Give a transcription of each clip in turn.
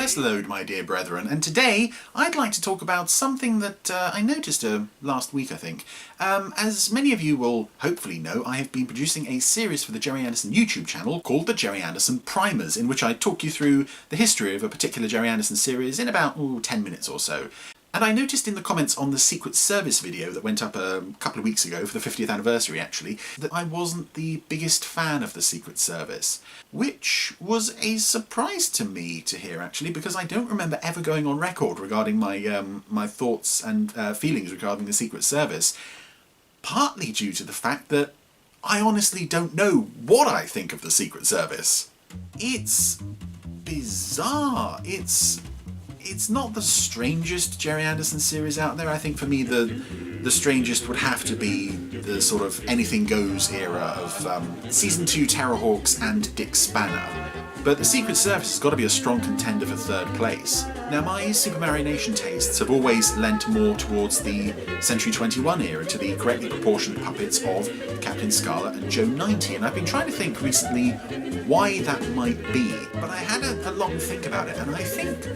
Yes, Lode, my dear brethren, and today I'd like to talk about something that I noticed last week, I think. As many of you will hopefully know, I have been producing a series for the Gerry Anderson YouTube channel called the Gerry Anderson Primers, in which I talk you through the history of a particular Gerry Anderson series in about 10 minutes or so. And I noticed in the comments on the Secret Service video that went up a couple of weeks ago, for the 50th anniversary actually, that I wasn't the biggest fan of the Secret Service. Which was a surprise to me to hear actually, because I don't remember ever going on record regarding my my thoughts and feelings regarding the Secret Service. Partly due to the fact that I honestly don't know what I think of the Secret Service. It's bizarre. It's not the strangest Gerry Anderson series out there. I think for me the strangest would have to be the sort of anything goes era of Season 2 Terrorhawks and Dick Spanner. But the Secret Service has got to be a strong contender for third place. Now my Supermarionation tastes have always lent more towards the Century 21 era, to the correctly proportioned puppets of Captain Scarlet and Joe 90, and I've been trying to think recently why that might be. But I had a long think about it, and I think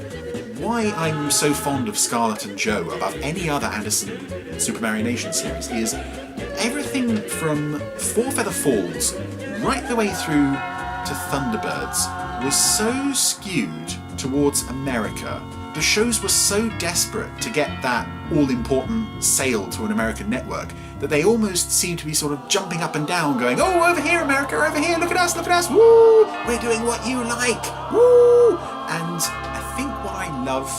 why I'm so fond of Scarlet and Joe above any other Anderson Supermarionation series is everything from Four Feather Falls right the way through to Thunderbirds was so skewed towards America. The shows were so desperate to get that all-important sale to an American network that they almost seemed to be sort of jumping up and down going, "Oh, over here America, over here, look at us, woo! We're doing what you like, woo!" And I think what I love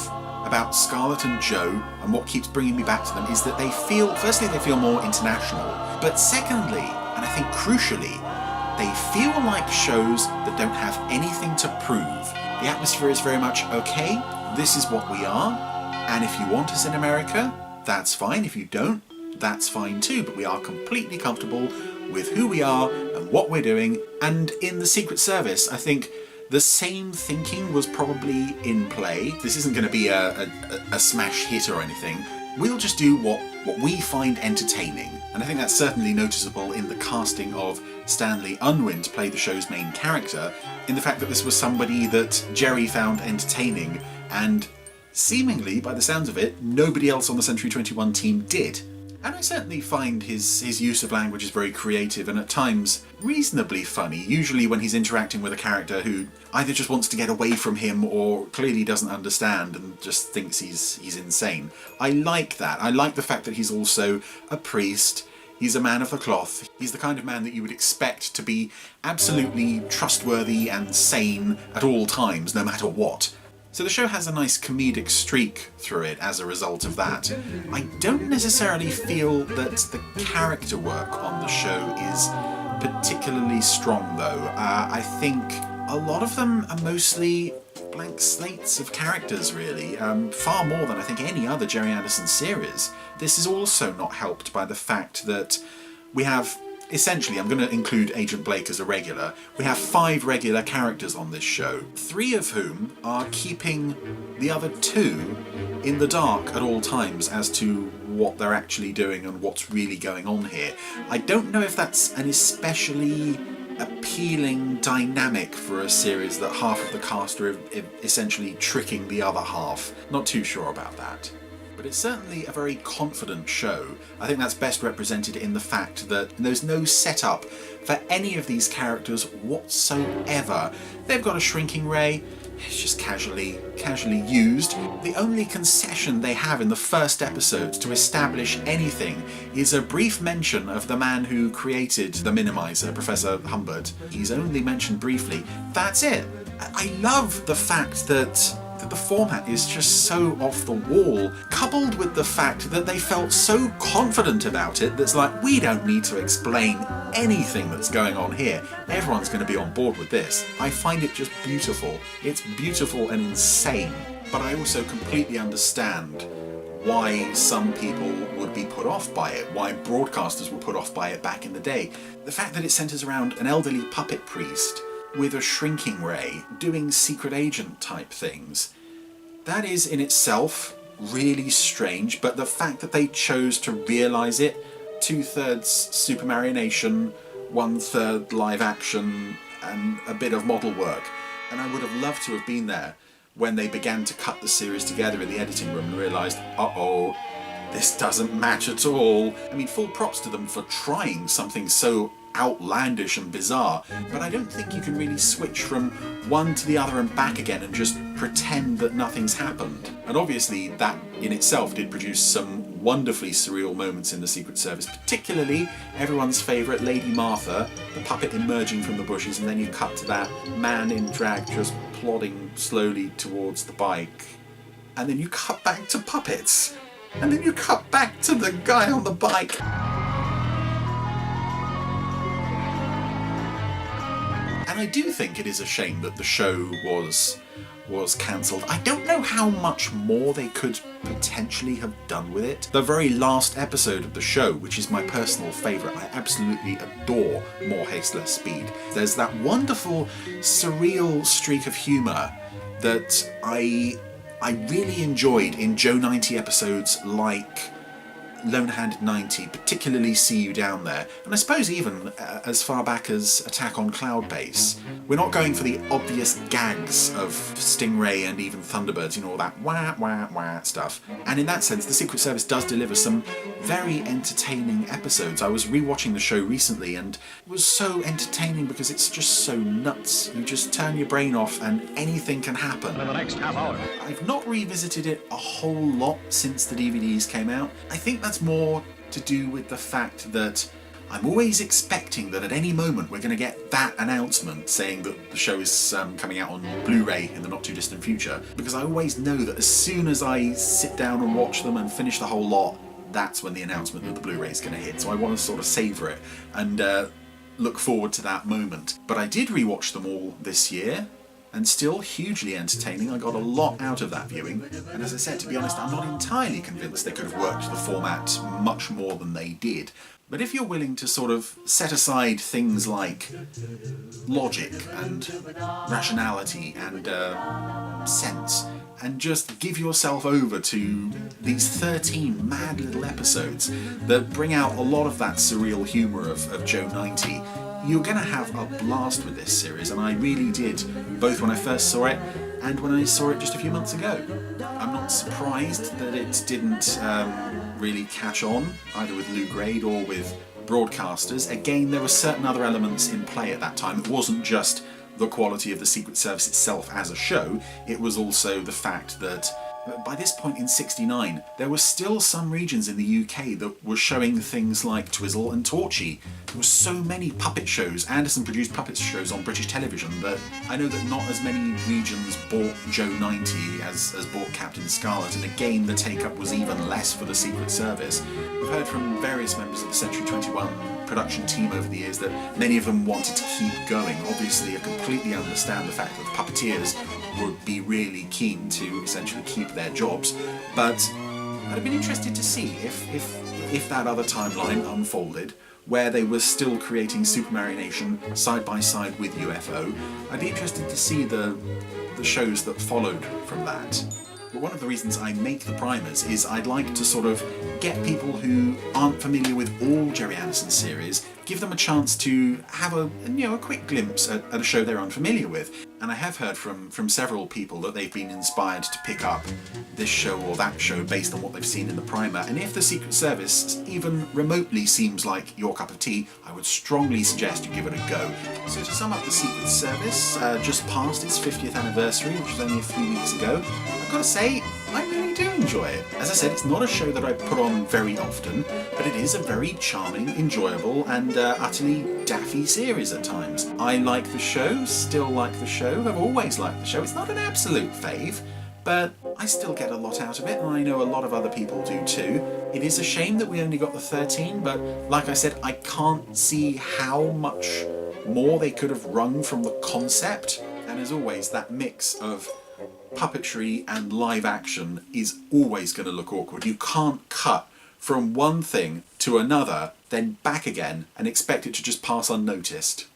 about Scarlet and Joe, and what keeps bringing me back to them, is that firstly they feel more international, but secondly, and I think crucially, they feel like shows that don't have anything to prove. The atmosphere is very much, okay, this is what we are, and if you want us in America, that's fine. If you don't, that's fine too, but we are completely comfortable with who we are and what we're doing. And in the Secret Service, I think the same thinking was probably in play. This isn't going to be a smash hit or anything. We'll just do what we find entertaining. And I think that's certainly noticeable in the casting of Stanley Unwin to play the show's main character, in the fact that this was somebody that Gerry found entertaining, and seemingly, by the sounds of it, nobody else on the Century 21 team did. And I certainly find his use of language is very creative and at times reasonably funny, usually when he's interacting with a character who either just wants to get away from him or clearly doesn't understand and just thinks he's insane. I like that. I like the fact that he's also a priest. He's a man of the cloth. He's the kind of man that you would expect to be absolutely trustworthy and sane at all times, no matter what. So the show has a nice comedic streak through it as a result of that. I don't necessarily feel that the character work on the show is particularly strong though. I think a lot of them are mostly blank slates of characters really, far more than I think any other Gerry Anderson series. This is also not helped by the fact that we have, essentially, I'm going to include Agent Blake as a regular, we have 5 regular characters on this show, 3 of whom are keeping the other 2 in the dark at all times as to what they're actually doing and what's really going on here. I don't know if that's an especially appealing dynamic for a series that half of the cast are essentially tricking the other half. Not too sure about that. But it's certainly a very confident show. I think that's best represented in the fact that there's no setup for any of these characters whatsoever. They've got a shrinking ray, it's just casually used. The only concession they have in the first episode to establish anything is a brief mention of the man who created the Minimizer, Professor Humbert. He's only mentioned briefly. That's it. I love the fact that the format is just so off the wall, coupled with the fact that they felt so confident about it that's like, we don't need to explain anything that's going on here. Everyone's going to be on board with this. I find it just beautiful. It's beautiful and insane. But I also completely understand why some people would be put off by it, why broadcasters were put off by it back in the day. The fact that it centres around an elderly puppet priest with a shrinking ray, doing secret agent type things. That is in itself really strange, but the fact that they chose to realise it, 2/3 Supermarionation, 1/3 live action, and a bit of model work, and I would have loved to have been there when they began to cut the series together in the editing room and realised, uh-oh, this doesn't match at all. I mean, full props to them for trying something so outlandish and bizarre, but I don't think you can really switch from one to the other and back again and just pretend that nothing's happened. And obviously that in itself did produce some wonderfully surreal moments in the Secret Service, particularly everyone's favourite Lady Martha, the puppet emerging from the bushes, and then you cut to that man in drag just plodding slowly towards the bike, and then you cut back to puppets, and then you cut back to the guy on the bike. And I do think it is a shame that the show was cancelled. I don't know how much more they could potentially have done with it. The very last episode of the show, which is my personal favourite, I absolutely adore More Haste, Less Speed. There's that wonderful, surreal streak of humour that I really enjoyed in Joe 90 episodes like Lone-Handed 90, particularly See You Down There, and I suppose even as far back as Attack on Cloud Base. We're not going for the obvious gags of Stingray and even Thunderbirds, you know, all that wah wah wah stuff. And in that sense, the Secret Service does deliver some very entertaining episodes. I was rewatching the show recently and it was so entertaining because it's just so nuts. You just turn your brain off and anything can happen. In the next half hour. I've not revisited it a whole lot since the DVDs came out. I think that's more to do with the fact that I'm always expecting that at any moment we're going to get that announcement saying that the show is coming out on Blu-ray in the not too distant future, because I always know that as soon as I sit down and watch them and finish the whole lot, that's when the announcement that the Blu-ray is going to hit. So I want to sort of savour it and look forward to that moment. But I did rewatch them all this year, and still hugely entertaining. I got a lot out of that viewing, and as I said, to be honest, I'm not entirely convinced they could have worked the format much more than they did. But if you're willing to sort of set aside things like logic and rationality and sense, and just give yourself over to these 13 mad little episodes that bring out a lot of that surreal humour of Joe 90, you're going to have a blast with this series, and I really did, both when I first saw it and when I saw it just a few months ago. I'm not surprised that it didn't really catch on, either with Lou Grade or with broadcasters. Again, there were certain other elements in play at that time. It wasn't just the quality of the Secret Service itself as a show, it was also the fact that by this point in '69, there were still some regions in the UK that were showing things like Twizzle and Torchy. There were so many puppet shows, Anderson-produced puppet shows on British television, that I know that not as many regions bought Joe 90 as bought Captain Scarlet, and again the take-up was even less for the Secret Service. We've heard from various members of the Century 21 production team over the years that many of them wanted to keep going. Obviously, I completely understand the fact that the puppeteers would be really keen to essentially keep their jobs, but I'd have been interested to see if that other timeline unfolded, where they were still creating Supermarionation side by side with UFO. I'd be interested to see the shows that followed from that. But one of the reasons I make the primers is I'd like to sort of get people who aren't familiar with all Gerry Anderson's series, give them a chance to have a quick glimpse at a show they're unfamiliar with. And I have heard from several people that they've been inspired to pick up this show or that show based on what they've seen in the primer. And if the Secret Service even remotely seems like your cup of tea, I would strongly suggest you give it a go. So to sum up, the Secret Service just passed its 50th anniversary, which was only a few weeks ago. I've got to say, I really do enjoy it. As I said, it's not a show that I put on very often, but it is a very charming, enjoyable, and utterly daffy series at times. I like the show, still like the show, I've always liked the show. It's not an absolute fave, but I still get a lot out of it, and I know a lot of other people do too. It is a shame that we only got the 13, but like I said, I can't see how much more they could have wrung from the concept. And as always, that mix of puppetry and live action is always going to look awkward. You can't cut from one thing to another, then back again, and expect it to just pass unnoticed.